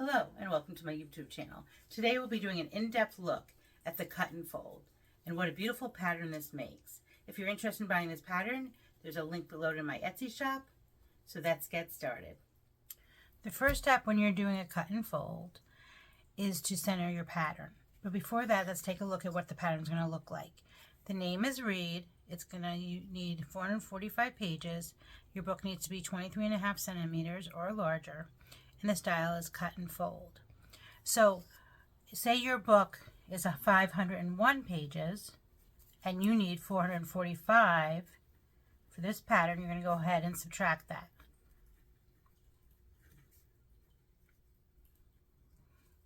Hello and welcome to my YouTube channel. Today we'll be doing an in-depth look at the cut and fold and what a beautiful pattern this makes. If you're interested in buying this pattern, there's a link below to my Etsy shop. So let's get started. The first step when you're doing a cut and fold is to center your pattern. But before that, let's take a look at what the pattern is going to look like. The name is Read. It's going to need 445 pages. Your book needs to be 23.5 centimeters or larger. And the style is cut and fold. So say your book is 501 pages and you need 445 for this pattern. You're going to go ahead and subtract that.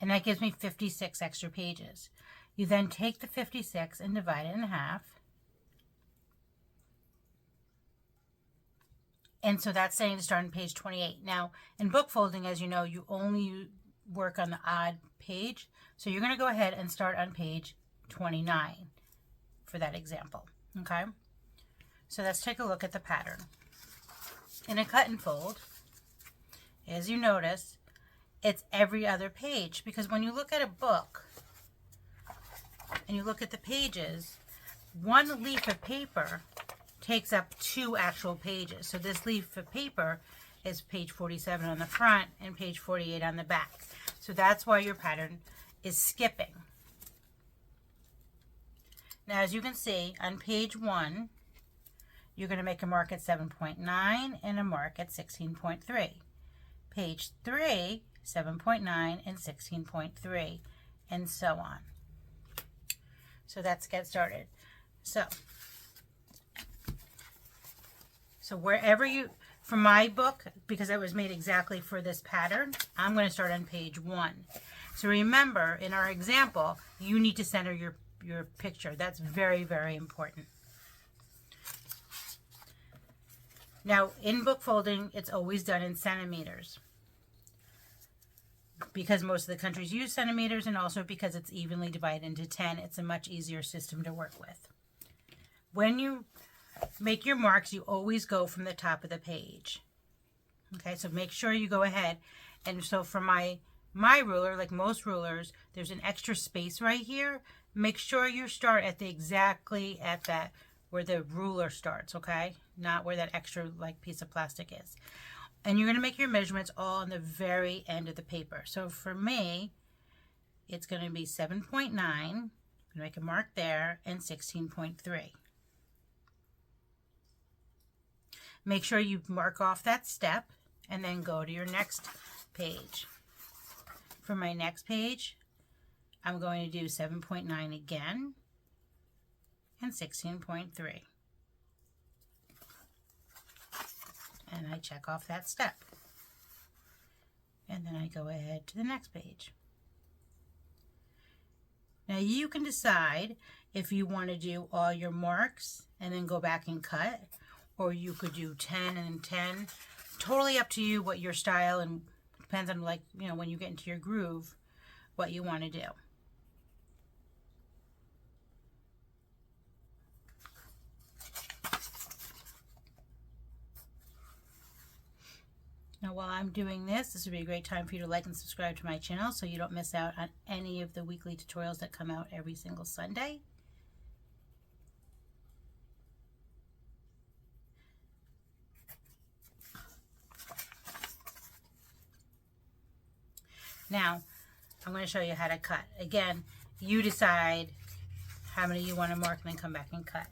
And that gives me 56 extra pages. You then take the 56 and divide it in half. And so that's saying to start on page 28. Now, in book folding, as you know, you only work on the odd page. So you're going to go ahead and start on page 29 for that example. Okay? So let's take a look at the pattern. In a cut and fold, as you notice, it's every other page. Because when you look at a book and you look at the pages, one leaf of paper takes up 2 actual pages. So this leaf of paper is page 47 on the front and page 48 on the back. So that's why your pattern is skipping. Now, as you can see, on page 1, you're going to make a mark at 7.9 and a mark at 16.3. Page 3, 7.9 and 16.3, and so on. So let's get started. So wherever you, for my book, because it was made exactly for this pattern, I'm going to start on page 1. So remember, in our example, you need to center your picture. That's very, very important. Now, in book folding, it's always done in centimeters. Because most of the countries use centimeters, and also because it's evenly divided into 10, it's a much easier system to work with. When you make your marks, you always go from the top of the page. Okay, so make sure you go ahead. And so for my ruler, like most rulers, there's an extra space right here. Make sure you start at exactly at that where the ruler starts, okay? Not where that extra like piece of plastic is. And you're going to make your measurements all on the very end of the paper. So for me, it's going to be 7.9. I'm going to make a mark there, and 16.3. Make sure you mark off that step and then go to your next page. For my next page, I'm going to do 7.9 again and 16.3. And I check off that step. And then I go ahead to the next page. Now you can decide if you want to do all your marks and then go back and cut, or you could do 10 and 10. Totally up to you what your style, and depends on, like, you know, when you get into your groove, what you want to do. Now, while I'm doing this would be a great time for you to like and subscribe to my channel so you don't miss out on any of the weekly tutorials that come out every single Sunday. Now, I'm going to show you how to cut. Again, you decide how many you want to mark and then come back and cut.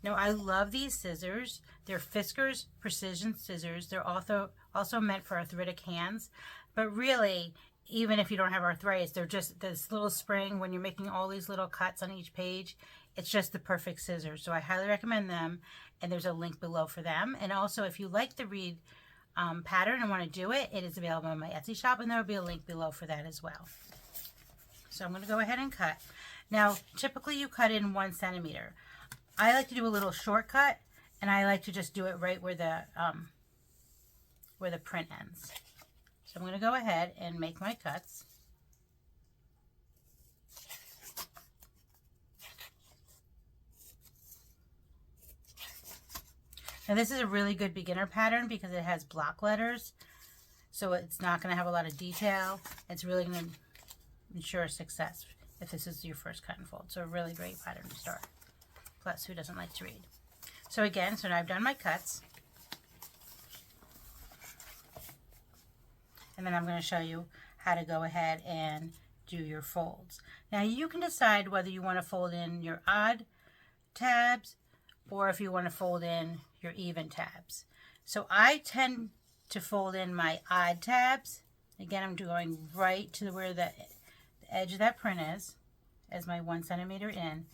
Now, I love these scissors. They're Fiskars Precision Scissors. They're also meant for arthritic hands. But really, even if you don't have arthritis, they're just this little spring. When you're making all these little cuts on each page, it's just the perfect scissors. So I highly recommend them. And there's a link below for them. And also, if you like the Read pattern and want to do it, it is available on my Etsy shop, and there will be a link below for that as well. So I'm going to go ahead and cut. Now, typically you cut in 1 centimeter. I like to do a little shortcut, and I like to just do it right where the print ends. So I'm going to go ahead and make my cuts. Now this is a really good beginner pattern because it has block letters. So it's not going to have a lot of detail. It's really going to ensure success if this is your first cut and fold. So a really great pattern to start. Plus, who doesn't like to read? So again, so now I've done my cuts. And then I'm going to show you how to go ahead and do your folds. Now you can decide whether you want to fold in your odd tabs or if you want to fold in your even tabs. So I tend to fold in my odd tabs. Again, I'm going right to where the edge of that print is as my 1 centimeter in.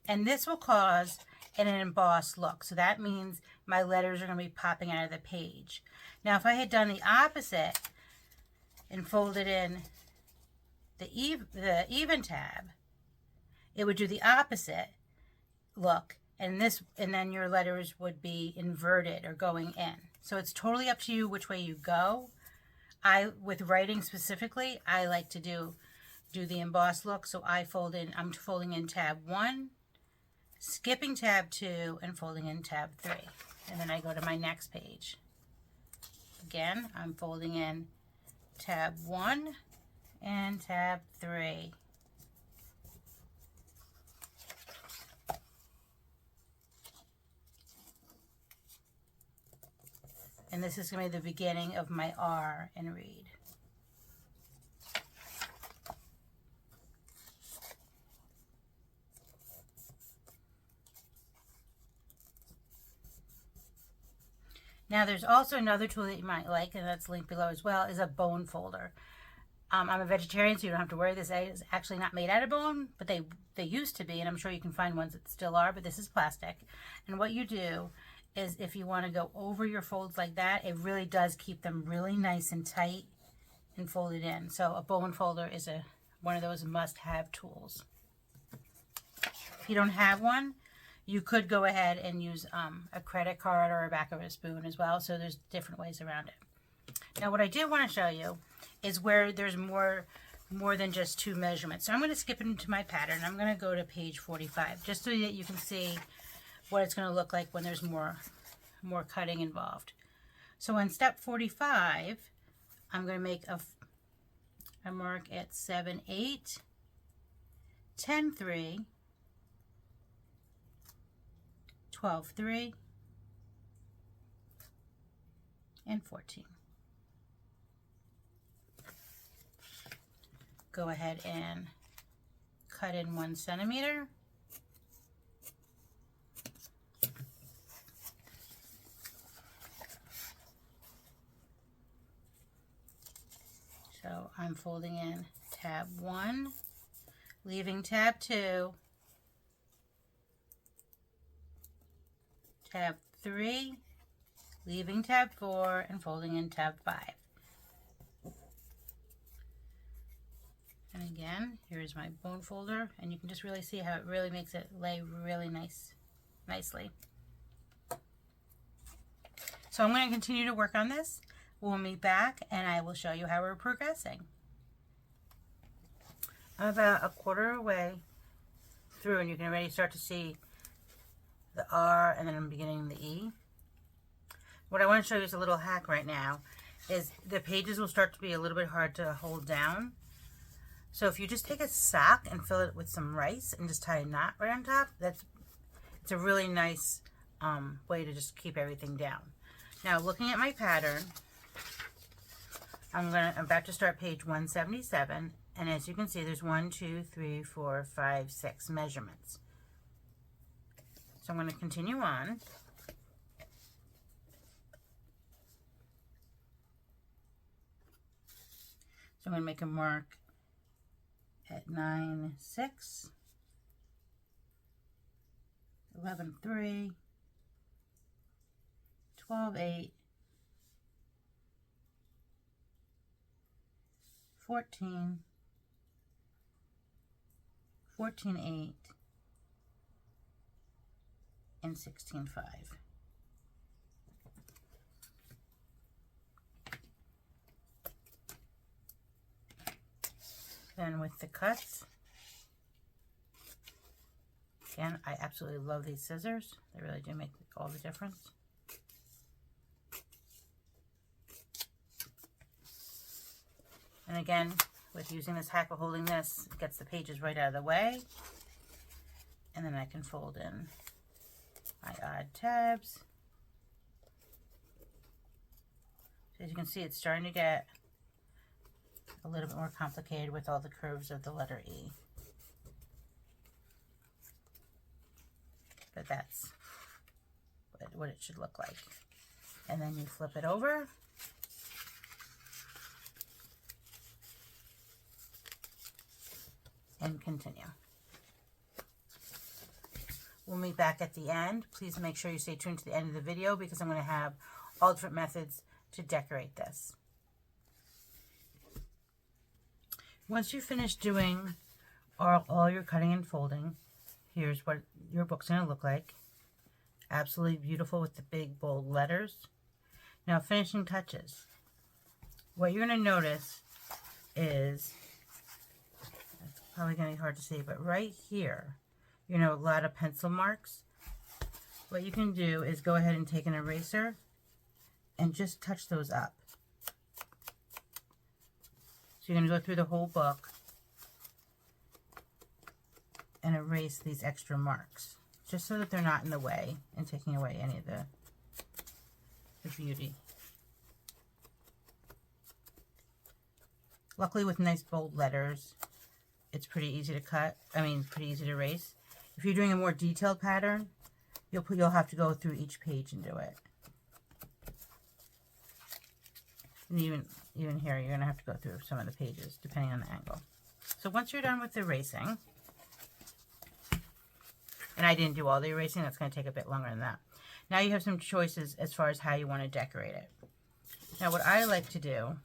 And this will cause an embossed look. So that means my letters are going to be popping out of the page. Now if I had done the opposite and folded in the even tab, it would do the opposite look, and then your letters would be inverted or going in. So it's totally up to you which way you go. With writing specifically, I like to do the embossed look, so I'm folding in tab 1, skipping tab 2, and folding in tab 3. And then I go to my next page. Again, I'm folding in tab 1 and tab 3. And this is going to be the beginning of my R in read. Now there's also another tool that you might like, and that's linked below as well, is a bone folder. I'm a vegetarian, so you don't have to worry. This is actually not made out of bone, but they used to be, and I'm sure you can find ones that still are, but this is plastic. And what you do is if you want to go over your folds like that, it really does keep them really nice and tight and folded in. So a bone folder is one of those must-have tools. If you don't have one, you could go ahead and use a credit card or a back of a spoon as well. So there's different ways around it. Now what I did want to show you is where there's more than just 2 measurements. So I'm going to skip into my pattern. I'm going to go to page 45 just so that you can see what it's going to look like when there's more cutting involved. So in step 45, I'm going to make a mark at 7/8, 10/3, 12/3, and 14. Go ahead and cut in 1 centimeter. So I'm folding in tab 1, leaving tab 2, tab 3, leaving tab 4, and folding in tab 5. And again, here's my bone folder, and you can just really see how it really makes it lay really nicely. So I'm going to continue to work on this. We'll meet back and I will show you how we're progressing. I'm about a quarter way through, and you can already start to see the R, and then I'm beginning the E. What I want to show you is a little hack right now, is the pages will start to be a little bit hard to hold down. So if you just take a sock and fill it with some rice and just tie a knot right on top, it's a really nice way to just keep everything down. Now looking at my pattern, I'm about to start page 177, and as you can see, there's 1, 2, 3, 4, 5, 6 measurements. So I'm going to continue on. So I'm going to make a mark at 9/6, 11/3, 12/8, 14, 14/8, and 16/5. Then with the cuts, again, I absolutely love these scissors. They really do make all the difference. And again, with using this hack or holding this, it gets the pages right out of the way. And then I can fold in my odd tabs. So as you can see, it's starting to get a little bit more complicated with all the curves of the letter E. But that's what it should look like. And then you flip it over. And continue. We'll meet back at the end. Please make sure you stay tuned to the end of the video because I'm going to have all different methods to decorate this. Once you finish doing all your cutting and folding, here's what your book's going to look like. Absolutely beautiful with the big bold letters. Now, finishing touches. What you're going to notice is, it's probably going to be hard to see, but right here, you know, a lot of pencil marks. What you can do is go ahead and take an eraser and just touch those up. So you're going to go through the whole book and erase these extra marks, just so that they're not in the way and taking away any of the beauty. Luckily, with nice bold letters, it's pretty easy to cut. Pretty easy to erase. If you're doing a more detailed pattern, you'll have to go through each page and do it. And even here, you're going to have to go through some of the pages, depending on the angle. So once you're done with erasing, and I didn't do all the erasing, that's going to take a bit longer than that. Now you have some choices as far as how you want to decorate it. Now what I like to do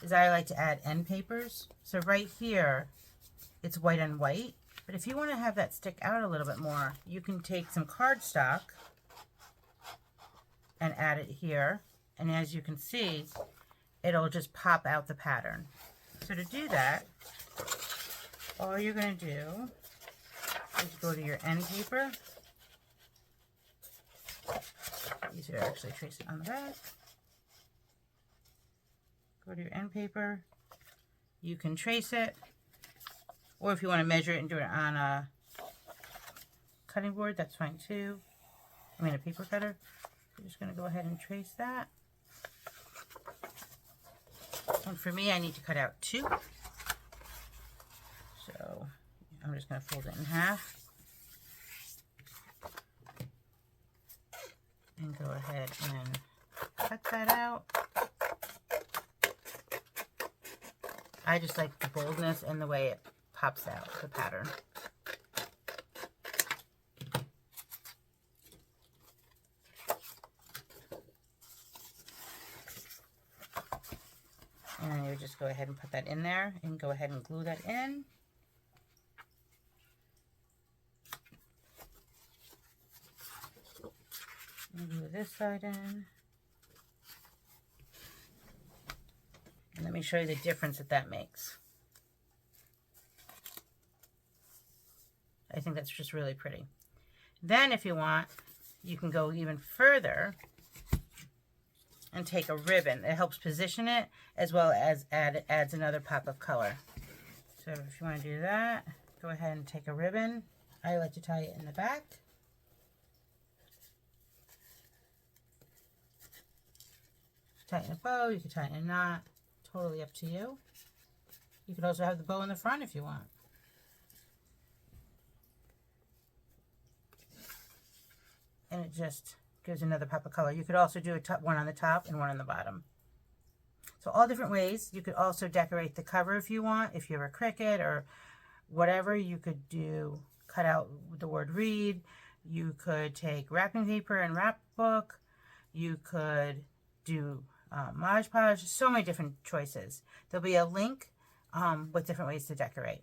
is I like to add end papers. So right here, it's white on white. But if you want to have that stick out a little bit more, you can take some cardstock and add it here. And as you can see, it'll just pop out the pattern. So to do that, all you're going to do is go to your end paper. Easier to actually trace it on the back. Go to your end paper. You can trace it, or if you want to measure it and do it on a cutting board, that's fine too. A paper cutter. I'm just going to go ahead and trace that. And for me, I need to cut out 2. So I'm just going to fold it in half. And go ahead and cut that out. I just like the boldness and the way it pops out, the pattern. And then you just go ahead and put that in there and go ahead and glue that in. And glue this side in. And let me show you the difference that makes. I think that's just really pretty. Then if you want, you can go even further and take a ribbon. It helps position it as well as adds another pop of color. So if you want to do that, go ahead and take a ribbon. I like to tie it in the back. Tighten a bow, you can tighten a knot, totally up to you. You could also have the bow in the front if you want. And it just gives another pop of color. You could also do one on the top and one on the bottom. So all different ways. You could also decorate the cover if you want. If you have a Cricut or whatever, you could cut out the word read. You could take wrapping paper and wrap the book. You could do Mod Podge. So many different choices. There'll be a link with different ways to decorate.